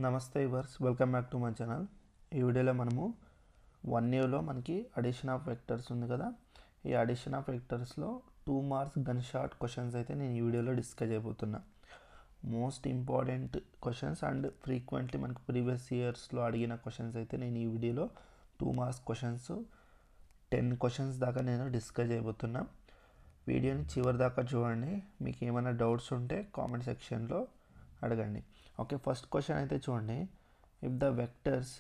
నమస్తే వర్స్ welcome back to my channel. ఈ వీడియోలో మనము 1Aలో మనకి అడిషన్ ఆఫ్ వెక్టర్స్ ఉంది కదా. ఈ అడిషన్ ఆఫ్ వెక్టర్స్లో 2 మార్క్స్ గన్ షాట్ క్వశ్చన్స్ అయితే నేను ఈ వీడియోలో డిస్కస్ చేయబోతున్నా. Most important questions and frequently మనకు ప్రీవియస్ ఇయర్స్లో అడిగిన క్వశ్చన్స్ అయితే నేను ఈ వీడియోలో 2 మార్క్స్ క్వశ్చన్స్ 10 క్వశ్చన్స్ దాకా నేను డిస్కస్ చేయబోతున్నా. వీడియోని చివరి దాకా చూడండి. మీకు ఏమైనా డౌట్స్ ఉంటే కామెంట్ సెక్షన్లో అడగండి. ఓకే, ఫస్ట్ క్వశ్చన్ అయితే చూడండి. ఇఫ్ ద వెక్టర్స్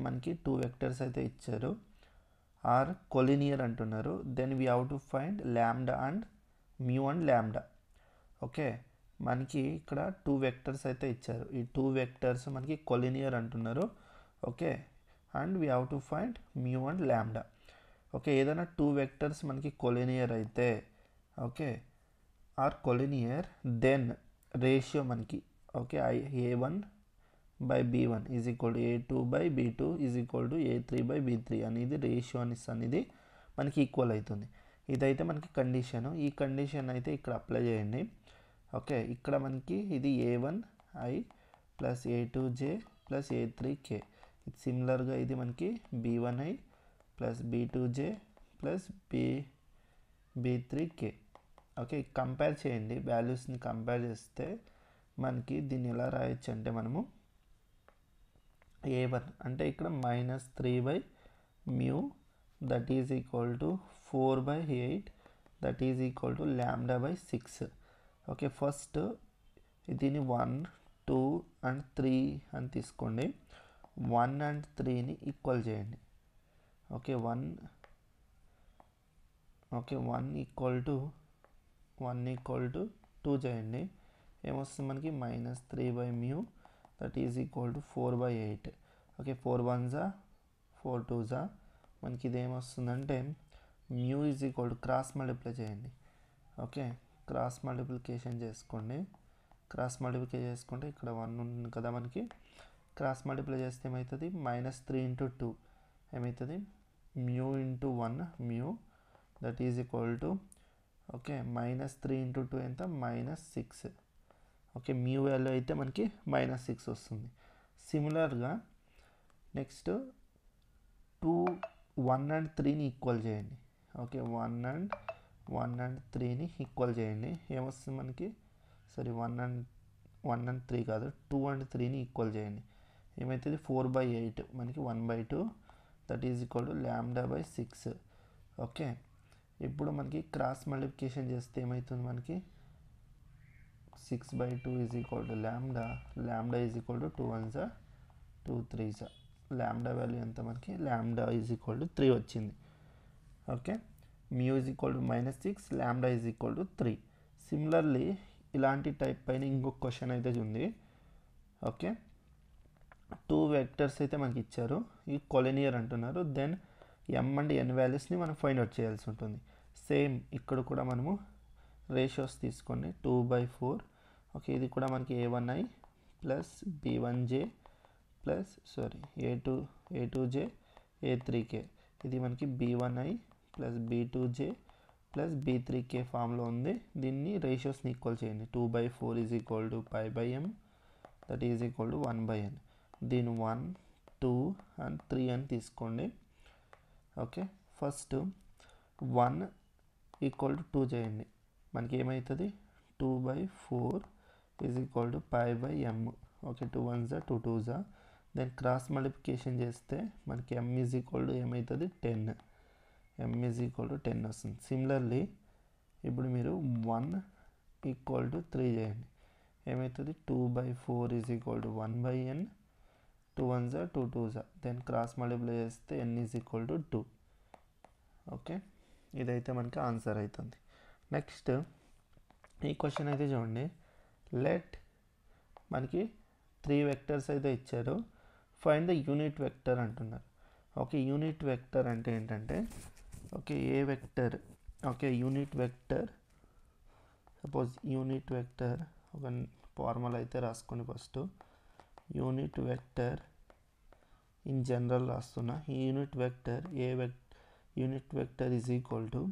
మనకి 2 వెక్టర్స్ అయితే ఇచ్చారు, ఆర్ కొలినియర్ అంటున్నారు, then we have to find lambda and mu and lambda. Okay, మనకి ఇక్కడ 2 వెక్టర్స్ అయితే ఇచ్చారు. ఈ 2 వెక్టర్స్ మనకి కొలినియర్ అంటున్నారు. Okay, and we have to find mu and lambda. Okay, ఏదైనా 2 వెక్టర్స్ మనకి కొలినియర్ అయితే okay or collinear, then ratio మనకి okay A1 by B1 is equal to A2 by B2 is equal to A3 by B3 అనేది ratio అనేది మనకి equal అవుతుంది. ఇదైతే మనకి కండిషను. ఈ కండిషన్ అయితే ఇక్కడ అప్లై చేయండి. ఓకే, ఇక్కడ మనకి ఇది A1I plus A2J plus A3K. ఇది సిమిలర్గా ఇది మనకి B1I plus B2J plus B3K. Okay, compare చేయండి, వాల్యూస్ని కంపేర్ చేస్తే మనకి దీన్ని ఎలా రాయొచ్చు అంటే మనము A1 అంటే ఇక్కడ -3 μ that is equal to 4/8 that is equal to λ/6. Okay, first దీన్ని 1, 2 అండ్ 3 అని తీసుకోండి. 1 అండ్ 3ని ఈక్వల్ చేయండి. ఓకే, 1 ఈక్వల్ టు 2 చేయండి. ఏమొస్తుంది మనకి -3/μ that is equal to 4/8. Okay, 4 1s 4 2s మనకి ఇది ఏమొస్తుందంటే mu is equal to cross multiply చేయండి. ఓకే, క్రాస్ మల్టిప్లికేషన్ చేసుకోండి. క్రాస్ మల్టిప్లికేషన్ చేసుకుంటే ఇక్కడ 1 ఉంది కదా, మనకి క్రాస్ మల్టిప్లై చేస్తే ఏమవుతుంది, -3 × 2 ఏమవుతుంది, μ × 1 μ that is equal to okay -3 × 2 ఎంత -6. ఓకే, మ్యూ వాల్యూ అయితే మనకి -6 వస్తుంది. సిమిలర్గా నెక్స్ట్ 1 అండ్ 3ని ఈక్వల్ చేయండి. ఓకే, 1 అండ్ 3ని ఈక్వల్ చేయండి. ఏమొస్తుంది మనకి, సారీ 1 అండ్ 3 కాదు, 2 అండ్ 3ని ఈక్వల్ చేయండి. ఏమవుతుంది, 4/8 మనకి 1/2 that is equal to λ/6. Okay, ఇప్పుడు మనకి క్రాస్ మల్టిప్లికేషన్ చేస్తే ఏమవుతుంది, మనకి 6/2 is equal to λ is equal to 2 1s 2 3s. λ value ఎంత మనకి, λ ఈజ్ ఈక్వల్ టు 3 వచ్చింది. Okay, mu is equal to -6, λ is equal to 3. Similarly ఇలాంటి టైప్ పైన ఇంకొక క్వశ్చన్ అయితే ఉంది. ఓకే, 2 వెక్టర్స్ అయితే మనకి ఇచ్చారు, ఈ కొలినియర్ అంటున్నారు, దెన్ m అండ్ n వాల్యూస్ని మనం ఫైండ్ అవుట్ చేయాల్సి ఉంటుంది. సేమ్ ఇక్కడ కూడా మనము రేషియోస్ తీసుకోండి, 2/4. ఓకే, ఇది కూడా మనకి A1I plus B1J plus A2J A3K. ఇది మనకి B1I plus B2J plus B3K ఫామ్లో ఉంది. దీన్ని రేషియోస్ని ఈక్వల్ చేయండి. 2/4 is equal to π/m that is equal to 1/n. దీని 1, 2 అండ్ 3 అని తీసుకోండి. ఓకే, ఫస్ట్ 1 ఈక్వల్ టు 2 చేయండి. మనకి ఏమవుతుంది, 2/4 is equal to π/m. Okay, 2 1s 2 2s. Then cross multiplication చేస్తే మనకి m ఈజ్ ఈక్వల్ టు ఏమవుతుంది, 10. m ఈజ్ ఈక్వల్ టు 10 వస్తుంది. సిమిలర్లీ ఇప్పుడు మీరు 1 ఈక్వల్ టు 3 చేయండి. ఏమవుతుంది, 2/4 is equal to 1/n. 2 1s 2 2s. Then cross multiply చేస్తే n is equal to 2. Okay, ఇదైతే మనకి ఆన్సర్ అవుతుంది. నెక్స్ట్ ఈ క్వశ్చన్ అయితే చూడండి. లెట్ మనకి 3 వెక్టర్స్ అయితే ఇచ్చారు, ఫైండ్ ద యూనిట్ వెక్టర్ అంటున్నారు. ఓకే, యూనిట్ వెక్టర్ అంటే ఏంటంటే okay A vector, okay unit vector, suppose unit vector ఒక ఫార్ములా అయితే రాసుకొని first unit vector in general రాస్తున్నా. ఈ unit vector unit vector is equal to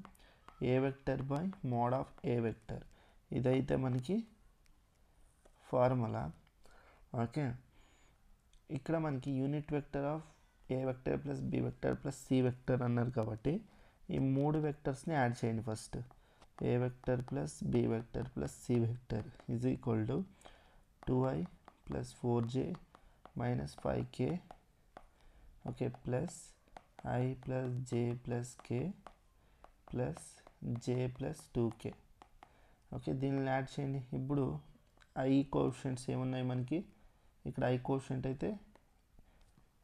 A vector by mod of A vector. ఇదైతే మనకి formula. Okay, ఇక్కడ మనకి unit vector of A vector plus B vector plus C vector అన్నారు కాబట్టి ఈ 3 వెక్టర్స్ని add చేయండి. First A vector plus B vector plus C vector is equal to 2i plus 4j minus 5k okay plus i plus j plus k plus j plus 2k okay. దీన్ని add చేయండి. ఇప్పుడు i coefficients ఏమున్నాయి మనకి, ఇక్కడ i coefficient అయితే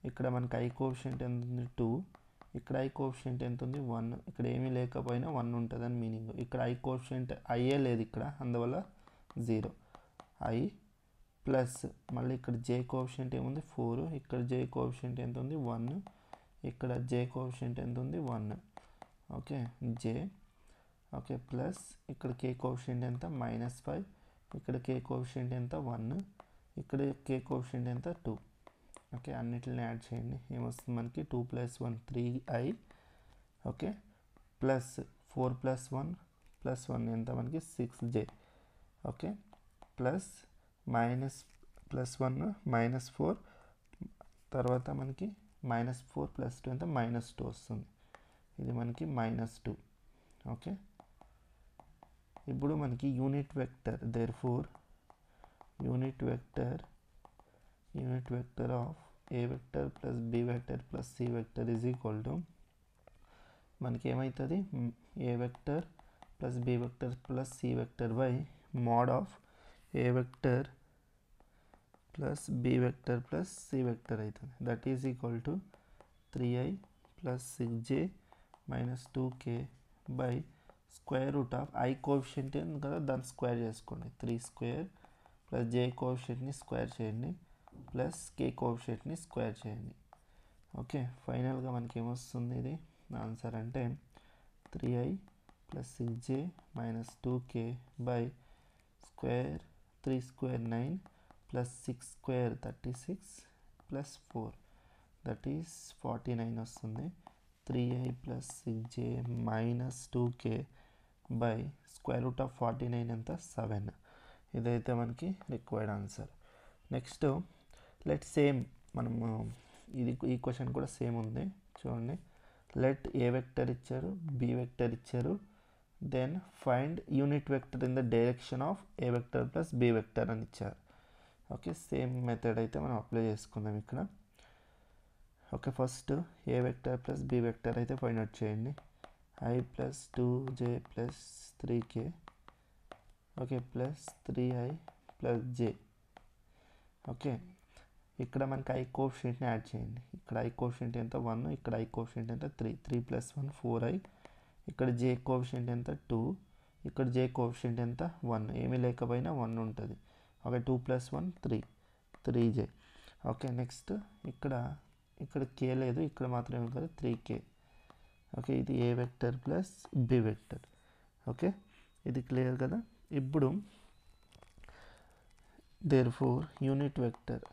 ఇక్కడ మనకి i coefficient ఎంత ఉంది 2, ఇక్కడ i కోఎఫిషియంట్ ఎంత ఉంది 1, ఇక్కడ ఏమీ లేకపోయినా 1 ఉంటుందని మీనింగ్. ఇక్కడ i కోఎఫిషియంట్ iఏ లేదు ఇక్కడ, అందువల్ల 0. i ప్లస్ మళ్ళీ ఇక్కడ j కోఎఫిషియంట్ ఏముంది 4, ఇక్కడ j కోఎఫిషియంట్ ఎంత ఉంది 1, ఇక్కడ j కోఎఫిషియంట్ ఎంత ఉంది 1 ఓకే j ఓకే ప్లస్ ఇక్కడ k కోఎఫిషియంట్ ఎంత -5, ఇక్కడ k కోఎఫిషియంట్ ఎంత 1, ఇక్కడ k కోఎఫిషియంట్ ఎంత 2 ఓకే. అన్నిటిని యాడ్ చేయండి. ఏమొస్తుంది మనకి 2 + 1 3i ఓకే ప్లస్ 4 + 1 + 1 ఎంత మనకి 6j ఓకే ప్లస్ మైనస్ +1 -4 తర్వాత మనకి -4 + 2 ఎంత -2 వస్తుంది. ఇది మనకి -2 ఓకే. ఇప్పుడు మనకి unit vector therefore unit vector of A vector plus B vector plus C vector is equal to మనకి ఏమవుతుంది A vector plus B vector plus C vector by mod of A vector plus B vector plus C vector అవుతుంది. That is equal to 3i plus 6j minus 2k by square root of i coefficient కదా దాన్ని square చేసుకోండి 3² plus j కోఎఫిషియంట్ని square చేయండి plus k కోఎఫిషియంట్ని square చేయండి okay. ఫైనల్గా మనకి ఏమొస్తుంది ఇది ఆన్సర్ అంటే 3i plus 6j minus 2k by square 3² 9 plus 6² 36 plus 4 that is 49 వస్తుంది. 3i plus 6j minus 2k by square root of 49 ఎంత 7. ఇదైతే మనకి required answer. Next let same మనము ఈ క్వశ్చన్ కూడా సేమ్ ఉంది చూడండి. లెట్ ఏ వెక్టర్ ఇచ్చారు బి వెక్టర్ ఇచ్చారు then find unit vector in the direction of A vector plus B vector అని ఇచ్చారు ఓకే. సేమ్ మెథడ్ అయితే మనం అప్లై చేసుకుందాం ఇక్కడ okay. First A vector plus B vector అయితే ఫైండ్ అవుట్ చేయండి. i plus 2j plus 3k okay plus 3i plus j okay. ఇక్కడ మనకి i కోఎఫిషియంట్ని యాడ్ చేయండి. ఇక్కడ i కోఎఫిషియంట్ ఎంత 1, ఇక్కడ i కోఎఫిషియంట్ ఎంత 3, 3 + 1 4i, ఇక్కడ j కోఎఫిషియంట్ ఎంత 2, ఇక్కడ j కోఎఫిషియంట్ ఎంత 1, ఏమీ లేకపోయినా 1 ఉంటుంది ఓకే. 2 + 1 3j okay. నెక్స్ట్ ఇక్కడ k లేదు, ఇక్కడ మాత్రమే కదా 3k ఓకే. ఇది A vector plus B vector okay. ఇది క్లియర్ కదా. ఇప్పుడు therefore unit vector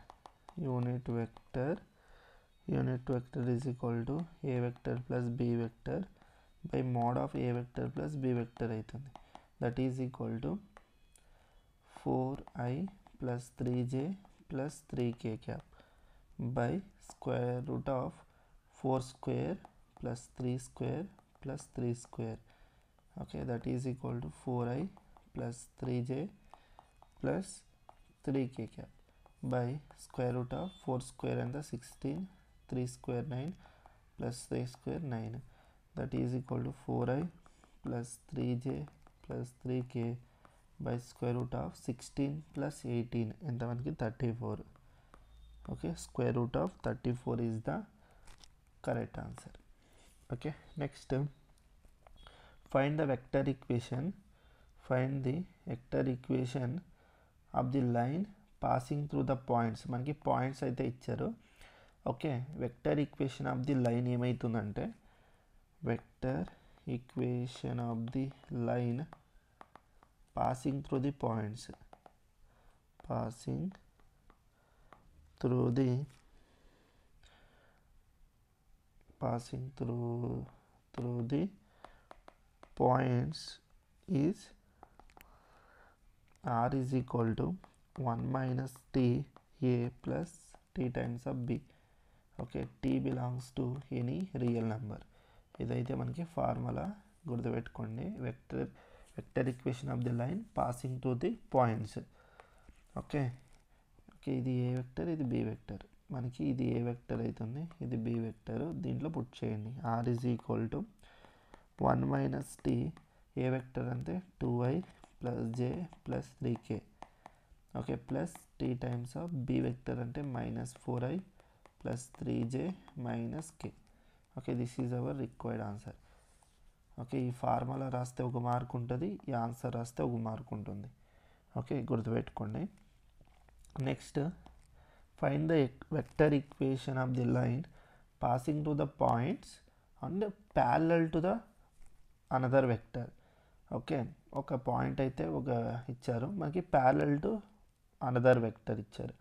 is equal to A vector plus B vector by mod of A vector plus B vector అవుతుంది. That is equal to 4i plus 3j plus 3k cap by square root of 4² plus 3² plus 3² okay. That is equal to 4i plus 3j plus 3k cap by square root of 4² ఎంత 16, 3² 9 plus 3² 9 that is equal to 4i plus 3j plus 3k by square root of 16 plus 18 ఎంత మనకి 34 okay. Square root of 34 is the correct answer okay. Next find the vector equation of the line passing through the points. మనకి points అయితే ఇచ్చారు okay. Vector equation of the line ఏమవుతుందంటే vector equation of the line passing through the points is r is equal to 1 minus t a plus t times of b. Okay, t belongs to any real number. ఇదైతే మనకి formula గుర్తుపెట్టుకోండి. Vector equation of the line passing to the points. Okay okay, ఇది A vector, ఇది B vector. మనకి ఇది A vector అవుతుంది, ఇది B vector. దీంట్లో పుట్ చేయండి. r is equal to 1 minus T. A vector అంటే 2i plus J plus 3k. Okay, plus T times of B vector అంటే minus 4i plus 3j minus k. Okay, this is our required answer. Okay, ఈ formula రాస్తే ఒక mark ఉంటుంది, ఈ answer రాస్తే ఒక mark ఉంటుంది. ఓకే, గుర్తుపెట్టుకోండి. Next, find the vector equation of the line passing to the points and parallel to the another vector. Okay, ఒక పాయింట్ అయితే ఒక ఇచ్చారు, మనకి ప్యారలల్ టు అనదర్ వెక్టర్ ఇచ్చారు.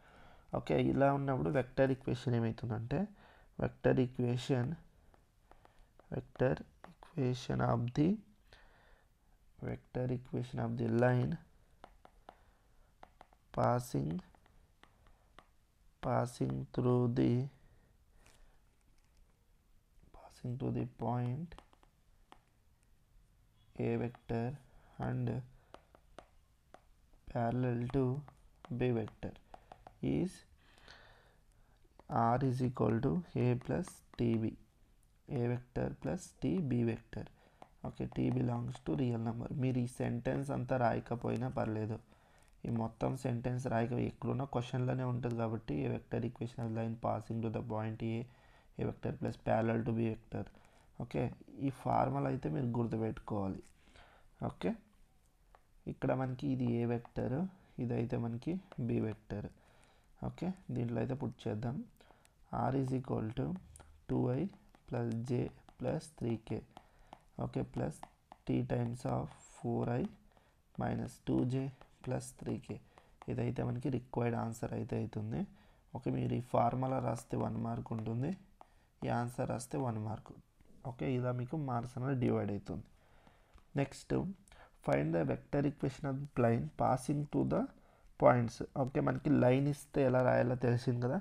ఓకే, ఇలా ఉన్నప్పుడు వెక్టర్ ఈక్వేషన్ ఏమవుతుందంటే vector equation of the line passing through the point a vector and parallel to b vector is r is equal to a plus tb. a vector plus t b vector. Okay, t belongs to real number. మీరు ఈ sentence అంతా రాయకపోయినా పర్లేదు, ఈ మొత్తం sentence రాయక ఎక్కడున్న క్వశ్చన్లోనే ఉంటుంది కాబట్టి A vector equation of line passing to the point A vector plus parallel to B vector. Okay, ఈ ఫార్ములా అయితే మీరు గుర్తుపెట్టుకోవాలి. ఓకే, ఇక్కడ మనకి ఇది ఏ వెక్టర్, ఇదైతే మనకి బి వెక్టర్. ఓకే, దీంట్లో అయితే పుట్ చేద్దాం. r is equal to 2i plus J plus 3k. Okay, plus T times of 4i minus 2j plus 3k. ఇదైతే మనకి రిక్వైర్డ్ ఆన్సర్ అయితే అవుతుంది. ఓకే, మీరు ఈ ఫార్ములా రాస్తే 1 మార్క్ ఉంటుంది, ఈ ఆన్సర్ రాస్తే 1 మార్క్. ఓకే, ఇలా మీకు మార్క్స్ అనేది డివైడ్ అవుతుంది. Next, find the vector equation of line passing to the points. Okay, మనకి లైన్ ఇస్తే ఎలా రాయాలో తెలిసింది కదా,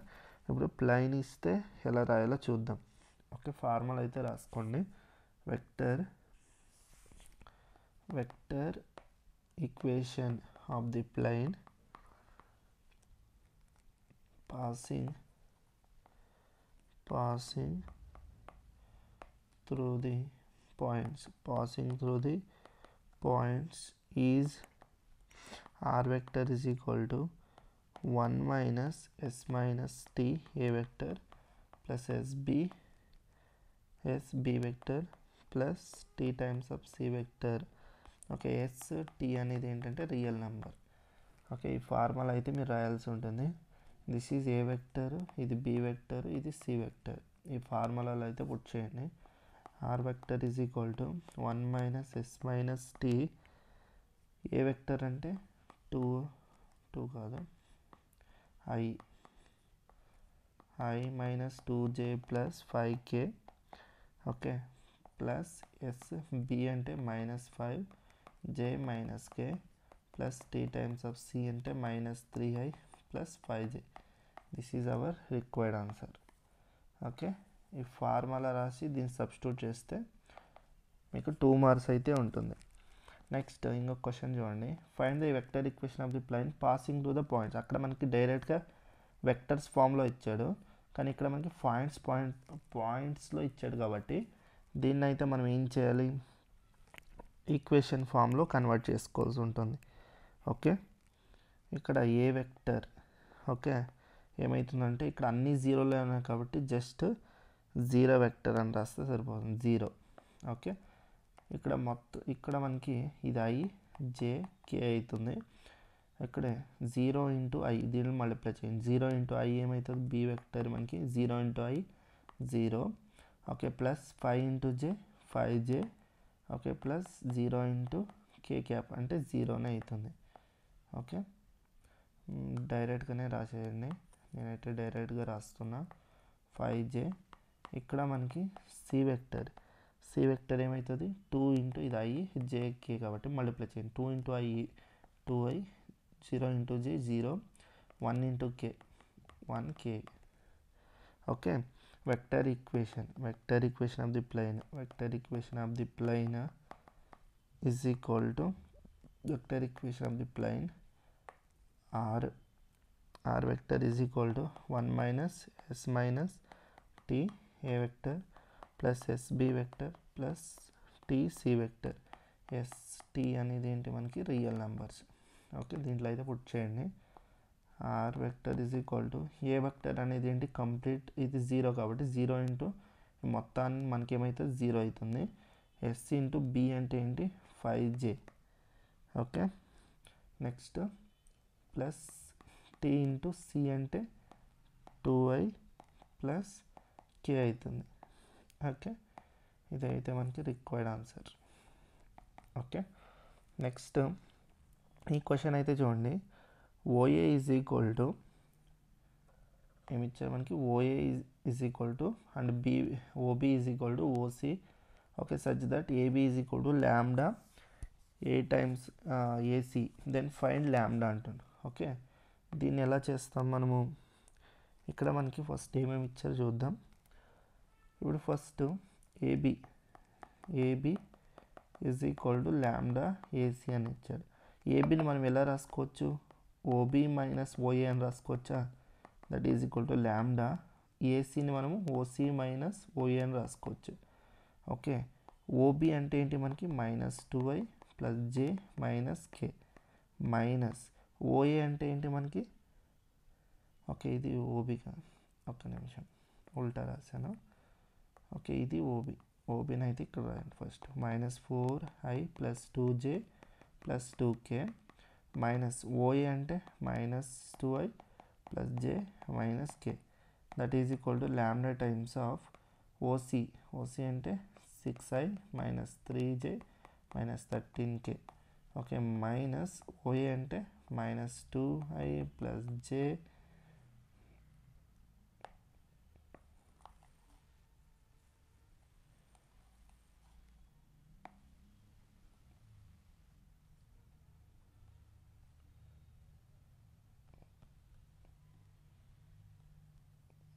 ఇప్పుడు లైన్ ఇస్తే ఎలా రాయాలో చూద్దాం. ఓకే, ఫార్ములా అయితే రాసుకోండి. Vector equation of the plane passing through the points is r vector is equal to 1 minus s minus t a vector plus sb vector plus t times of c vector. Okay, S T అనేది ఏంటంటే real number. Okay, ఈ formula అయితే మీరు రాయాల్సి ఉంటుంది. This is A vector, ఇది B vector, ఇది C vector. ఈ ఫార్ములాలో అయితే పుట్ చేయండి. R vector is equal to 1 minus S minus T. A vector అంటే 2 కాదు, I minus 2j plus 5k. Okay, plus S B అంటే minus 5 j minus k plus T times of C అంటే minus 3i plus 5j. This is our required answer. Okay, ఈ formula రాసి దీన్ని substitute చేస్తే మీకు 2 marks అయితే ఉంటుంది. Next ఇంకొక క్వశ్చన్ చూడండి. Find the vector equation of the plane passing to the points. అక్కడ మనకి డైరెక్ట్గా వెక్టర్స్ ఫామ్లో ఇచ్చాడు, కానీ ఇక్కడ మనకి పాయింట్స్లో ఇచ్చాడు కాబట్టి దీన్ని అయితే మనం ఏం చేయాలి, ఈక్వేషన్ ఫామ్లో కన్వర్ట్ చేసుకోవాల్సి ఉంటుంది. ఓకే, ఇక్కడ ఏ వెక్టర్ ఓకే ఏమవుతుందంటే ఇక్కడ అన్ని జీరోలే ఉన్నాయి కాబట్టి జస్ట్ జీరో వెక్టర్ అని రాస్తే సరిపోతుంది, 0. ఓకే, ఇక్కడ మనకి ఇది i j k అవుతుంది. ఇక్కడే 0 ఇంటూ i, దీన్ని మల్టిప్లై చేయండి. 0 ఇంటూ i ఏమవుతుంది, బి వెక్టర్ మనకి 0 into i 0. Okay, plus 5 into j 5j. Okay, plus 0 into k cap అంటే 0నే అవుతుంది. ఓకే, డైరెక్ట్గానే రాసేయండి, నేనైతే డైరెక్ట్గా రాస్తున్నా. 5j. ఇక్కడ మనకి సి వెక్టర్ ఏమవుతుంది, 2 ఇంటూ ఇది i j k కాబట్టి మల్టిప్లై చేయండి. 2 into i 2i, 0 into j 0, 1 into k 1k. Okay, vector equation of the plane is equal to vector equation of the plane r vector is equal to 1 minus s minus t a vector plus s b vector plus t c vector. s t అనేది ఏంటి మనకి real numbers. Okay, దీంట్లో అయితే put చేయండి. r vector is equal to a vector అనేది ఏంటి complete, ఇది 0 కాబట్టి 0 ఇంటూ మొత్తాన్ని మనకి ఏమవుతుంది 0 అవుతుంది. s ఇంటూ b అంటే ఏంటి 5j. Okay, next plus T into C అంటే 2i ప్లస్ కే అవుతుంది. ఓకే, ఇదైతే మనకి రిక్వైర్డ్ ఆన్సర్. ఓకే, నెక్స్ట్ ఈ క్వశ్చన్ అయితే చూడండి. ఓఏ ఈజ్ ఈక్వల్ టు ఏమి ఇచ్చారు మనకి, OA is equal to and B OB is equal to OC. Okay, such that AB is equal to lambda A times AC, then find lambda అంటుంది. Okay, దీన్ని ఎలా చేస్తాం మనము, ఇక్కడ మనకి ఫస్ట్ ఏమేమి ఇచ్చారు చూద్దాం. ఇప్పుడు first AB is equal to lambda AC అని ఇచ్చాడు. ఏబిని మనం ఎలా రాసుకోవచ్చు, ఓబి మైనస్ ఓఏ అని రాసుకోవచ్చా, that is equal to lambda. ఏసీని మనము ఓసి మైనస్ ఓఏ అని రాసుకోవచ్చు. ఓకే, ఓబి అంటే ఏంటి మనకి -2i ప్లస్ జే మైనస్ కే మైనస్ ఓఏ అంటే ఏంటి మనకి, ఓకే ఇది ఓబి కాదు, ఒక్క నిమిషం ఉల్టా రాశాను. ఓకే, ఇది ఓబీని అయితే ఇక్కడ రాయండి first. -4i plus 2j plus 2k minus OA అంటే -2i plus J minus K, that is equal to lambda times of OC అంటే 6i minus 3j minus 13k. Okay, minus OA అంటే -2i plus J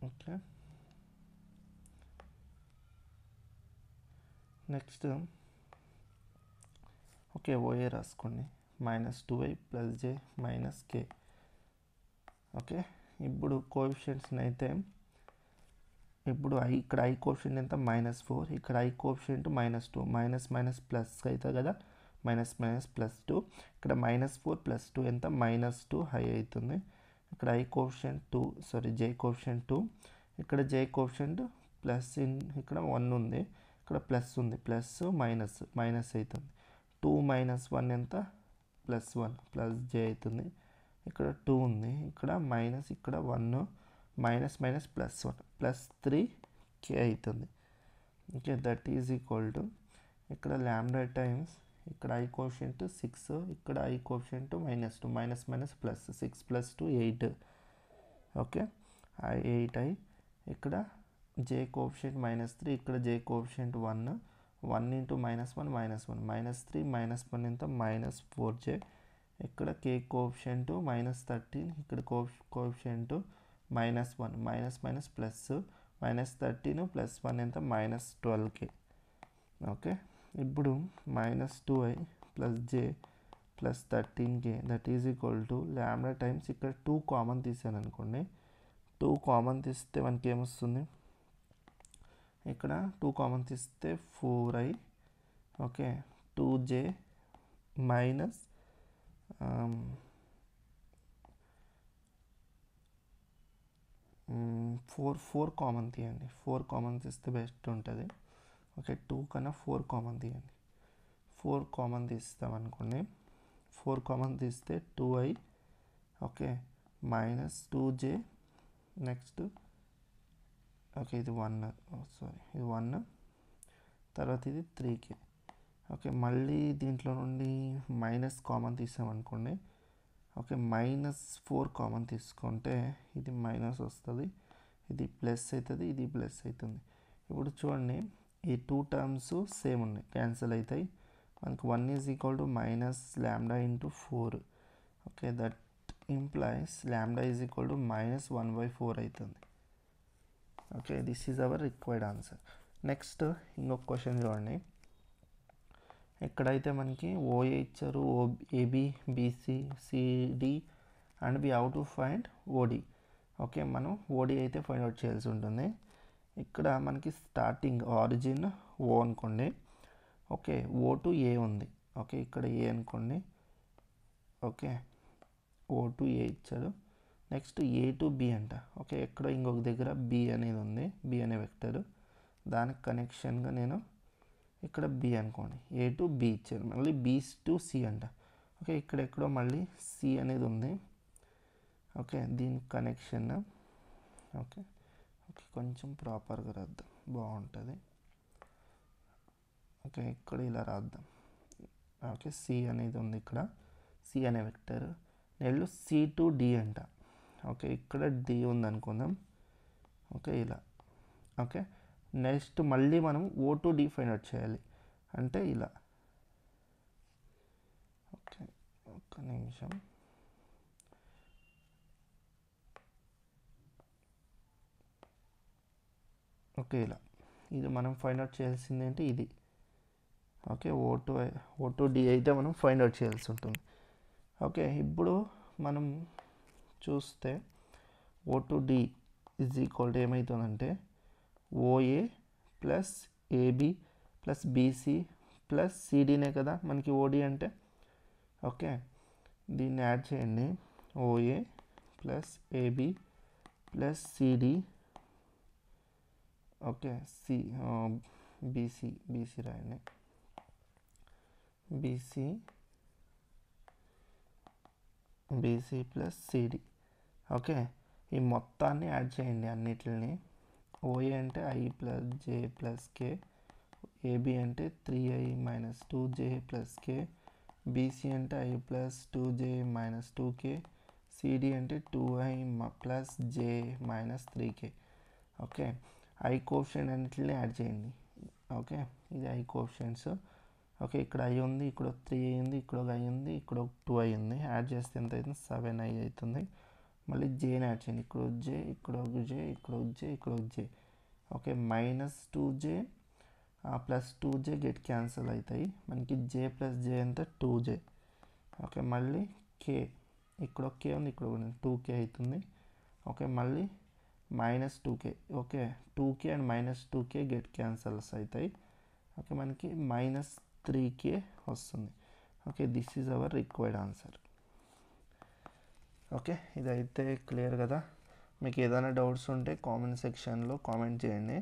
okay. Next okay OA రాసుకోండి -2i plus జే minus K. Okay, ఇప్పుడు కోఎఫిషియంట్స్ని అయితే ఇప్పుడు ఇక్కడ I coefficient ఎంత -4, ఇక్కడ ఐ కోఎఫిషియంట్ -2, మైనస్ ప్లస్ అవుతుంది కదా, -+2, ఇక్కడ -4 + 2 ఎంత -2 హై అవుతుంది. ఇక్కడ ఐ కోఎఫిషియంట్ 2 జే కోఎఫిషియంట్ 2, ఇక్కడ జే కోఎఫిషియంట్ ప్లస్ ఇక్కడ 1 ఉంది, ఇక్కడ ప్లస్ ఉంది, ప్లస్ మైనస్ అవుతుంది. 2 - 1 ఎంత +1 ప్లస్ జే అవుతుంది. ఇక్కడ 2 ఉంది, ఇక్కడ మైనస్, ఇక్కడ 1 మైనస్ +1 ప్లస్ 3k అవుతుంది. Okay, that is equal to ఇక్కడ ల్యాండా టైమ్స్ ఇక్కడ ఐ కోఎఫిషియంట్ 6, ఇక్కడ I coefficient -2, minus plus 6 + 2 8. Okay, 8i, ఇక్కడ జే కోఎఫిషియంట్ -3, ఇక్కడ జే కోఎఫిషియంట్ 1 ఇంటూ -1 -3 -1 ఎంత -4j, ఇక్కడ కే కోఎఫిషియంట్ -13, ఇక్కడ కోఎఫిషియంట్ -1 మైనస్ ప్లస్ -13 + 1 ఎంత -12k. ఓకే, ఇప్పుడు -2i plus J plus 13k that is equal to lambda times ఇక్కడ 2 కామన్ తీసాను అనుకోండి, 2 కామన్ తీస్తే మనకి ఏమొస్తుంది, ఇక్కడ 2 కామన్ తీస్తే 4i. Okay, 2j minus 4 common తీయండి, 4 కామన్ తీస్తే బెస్ట్ ఉంటుంది. ఓకే, 2 కన్నా 4 కామన్ తీయండి, 4 కామన్ తీస్తామనుకోండి, 4 కామన్ తీస్తే 2i. Okay, -2j next okay ఇది 1 ఇది 1, తర్వాత ఇది 3k. ఓకే, మళ్ళీ దీంట్లో నుండి మైనస్ కామన్ తీసామనుకోండి, ఓకే -4 కామన్ తీసుకుంటే ఇది మైనస్ వస్తుంది, ఇది ప్లస్ అవుతుంది, ఇది ప్లస్ అవుతుంది. ఇప్పుడు చూడండి ఈ 2 టర్మ్స్ సేమ్ ఉన్నాయి, క్యాన్సిల్ అవుతాయి. మనకు 1 is equal to -λ into 4. Okay, that implies λ is equal to -1/4 అవుతుంది. Okay, this is our required answer. Next ఇంకొక క్వశ్చన్ చూడండి. ఎక్కడైతే మనకి ఓఏ ఇచ్చారు, AB, BC, CD and we have to find OD. Okay, మనం ఓడి అయితే ఫైండ్ అవుట్ చేయాల్సి ఉంటుంది. ఇక్కడ మనకి స్టార్టింగ్ ఆరిజిన్ ఓ అనుకోండి. ఓకే, ఓ టు ఏ ఉంది. ఓకే, ఇక్కడ ఏ అనుకోండి. ఓకే, ఓ టు ఏ ఇచ్చాడు. నెక్స్ట్ ఏ టు బి అంట. ఓకే, ఎక్కడ ఇంకొక దగ్గర బి అనేది ఉంది, బి అనే వెక్టర్. దానికి కనెక్షన్గా నేను ఇక్కడ బి అనుకోండి. ఏ టు బి ఇచ్చారు, మళ్ళీ బి టు సి అంట. ఓకే, ఇక్కడ ఎక్కడో మళ్ళీ సి అనేది ఉంది. ఓకే, దీని కనెక్షన్. ఓకే ఓకే, కొంచెం ప్రాపర్గా రాద్దాం, బాగుంటుంది. ఓకే, ఇక్కడ ఇలా రాద్దాం. ఓకే, సి అనేది ఉంది ఇక్కడ, సి అనే వెక్టర్. నెల్లు సి టు డి అంట. ఓకే, ఇక్కడ డి ఉంది అనుకుందాం. ఓకే, ఇలా. ఓకే, నెక్స్ట్ మళ్ళీ మనం ఓ టు డి ఫైండ్ అవుట్ చేయాలి, అంటే ఇలా. ఓకే, ఒక్క నిమిషం. ఓకే, ఇలా. ఇది మనం ఫైండ్ అవుట్ చేయాల్సింది ఏంటి, ఇది. ఓకే, ఓ టు డి అయితే మనం ఫైండ్ అవుట్ చేయాల్సి ఉంటుంది. ఓకే, ఇప్పుడు మనం చూస్తే O to D is equal to ఏమవుతుందంటే OA plus AB plus BC plus సిడీనే కదా మనకి ఓడి అంటే. ఓకే, దీన్ని యాడ్ చేయండి. OA plus AB plus CD. Okay, BC రాయండి. BC plus CD. ఓకే, ఈ మొత్తాన్ని యాడ్ చేయండి అన్నిటిని. ఓఏ అంటే i plus J plus k, AB అంటే 3i minus 2j plus k, BC అంటే i plus 2j minus 2k, CD అంటే 2i plus J minus 3k. Okay, I coefficient అన్నిటిని add చేయండి. ఓకే, ఇది ఐ కోఎఫిషియంట్స్. ఓకే, ఇక్కడ I ఉంది, ఇక్కడ 3i ఉంది, ఇక్కడ ఒక ఐ ఉంది, ఇక్కడ ఒక 2i ఉంది. యాడ్ చేస్తే ఎంత అవుతుంది, 7i అవుతుంది. మళ్ళీ జేని యాడ్ చేయండి. ఇక్కడ ఒక జే, ఇక్కడ ఒక జే, ఇక్కడ ఒక జే, ఇక్కడ ఒక j. Okay, minus 2j plus 2j get cancel అవుతాయి. మనకి జే ప్లస్ జే ఎంత 2j. ఓకే, మళ్ళీ కే, ఇక్కడ ఒక కే ఉంది, ఇక్కడ ఒక 2k అవుతుంది. ఓకే, మళ్ళీ minus 2k. Okay, 2k and minus 2k get cancels అవుతాయి. ఓకే, మనకి మైనస్ 3k వస్తుంది. Okay, this is our required answer. Okay, ఇదైతే క్లియర్ కదా. మీకు ఏదైనా డౌట్స్ ఉంటే కామెంట్ సెక్షన్లో కామెంట్ చేయండి.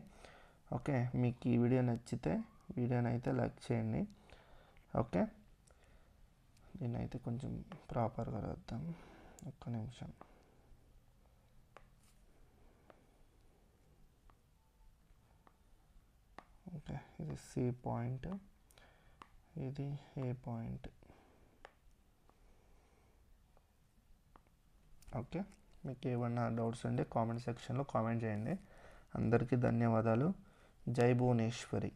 ఓకే, మీకు ఈ వీడియో నచ్చితే వీడియోని అయితే లైక్ చేయండి. ఓకే, దీన్ని అయితే కొంచెం ప్రాపర్గా రాద్దాం, ఒక్క నిమిషం. ఓకే, ఇది సి పాయింట్, ఇది ఏ పాయింట్. ఓకే, మీకు ఏమన్నా డౌట్స్ ఉంటే కామెంట్ సెక్షన్లో కామెంట్ చేయండి. అందరికీ ధన్యవాదాలు. జై భువనేశ్వరి.